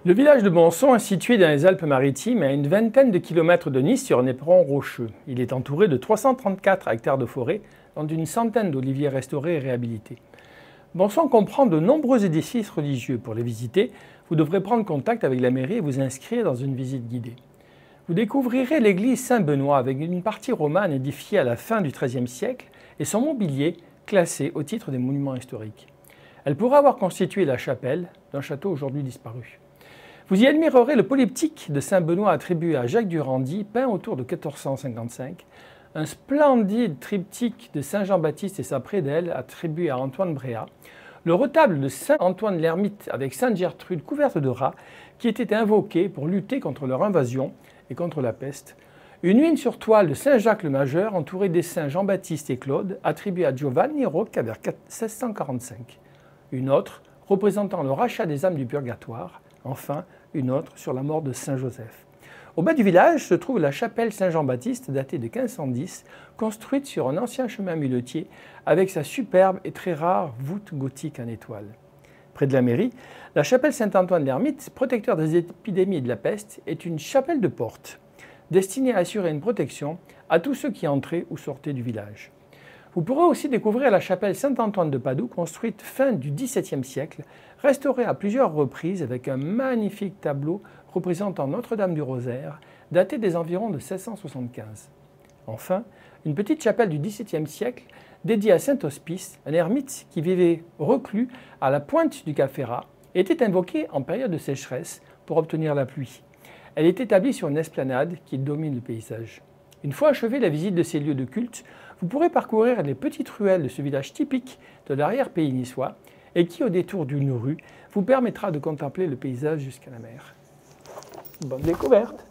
Le village de Bonson est situé dans les Alpes-Maritimes, à une vingtaine de kilomètres de Nice sur un éperon rocheux. Il est entouré de 334 hectares de forêt, dont une centaine d'oliviers restaurés et réhabilités. Bonson comprend de nombreux édifices religieux. Pour les visiter, vous devrez prendre contact avec la mairie et vous inscrire dans une visite guidée. Vous découvrirez l'église Saint-Benoît avec une partie romane édifiée à la fin du XIIIe siècle et son mobilier classé au titre des monuments historiques. Elle pourrait avoir constitué la chapelle d'un château aujourd'hui disparu. Vous y admirerez le polyptyque de Saint-Benoît attribué à Jacques Durandi, peint autour de 1455, un splendide triptyque de Saint-Jean-Baptiste et sa prédelle attribué à Antoine Bréhat, le retable de Saint-Antoine l'Ermite avec Sainte Gertrude couverte de rats qui était invoquée pour lutter contre leur invasion et contre la peste, une huile sur toile de Saint-Jacques le Majeur entourée des saints Jean-Baptiste et Claude attribuée à Giovanni Rocca vers 1645, une autre représentant le rachat des âmes du purgatoire, enfin une autre sur la mort de Saint Joseph. Au bas du village se trouve la chapelle Saint-Jean-Baptiste datée de 1510, construite sur un ancien chemin muletier avec sa superbe et très rare voûte gothique en étoile. Près de la mairie, la chapelle Saint-Antoine l'Ermite, protecteur des épidémies et de la peste, est une chapelle de porte, destinée à assurer une protection à tous ceux qui entraient ou sortaient du village. Vous pourrez aussi découvrir la chapelle Saint-Antoine de Padoue, construite fin du XVIIe siècle, restaurée à plusieurs reprises avec un magnifique tableau représentant Notre-Dame du Rosaire, daté des environs de 1675. Enfin, une petite chapelle du XVIIe siècle dédiée à Saint-Hospice, un ermite qui vivait reclus à la pointe du Cap Ferrat et était invoqué en période de sécheresse pour obtenir la pluie. Elle est établie sur une esplanade qui domine le paysage. Une fois achevée la visite de ces lieux de culte, vous pourrez parcourir les petites ruelles de ce village typique de l'arrière-pays niçois et qui, au détour d'une rue, vous permettra de contempler le paysage jusqu'à la mer. Bonne découverte!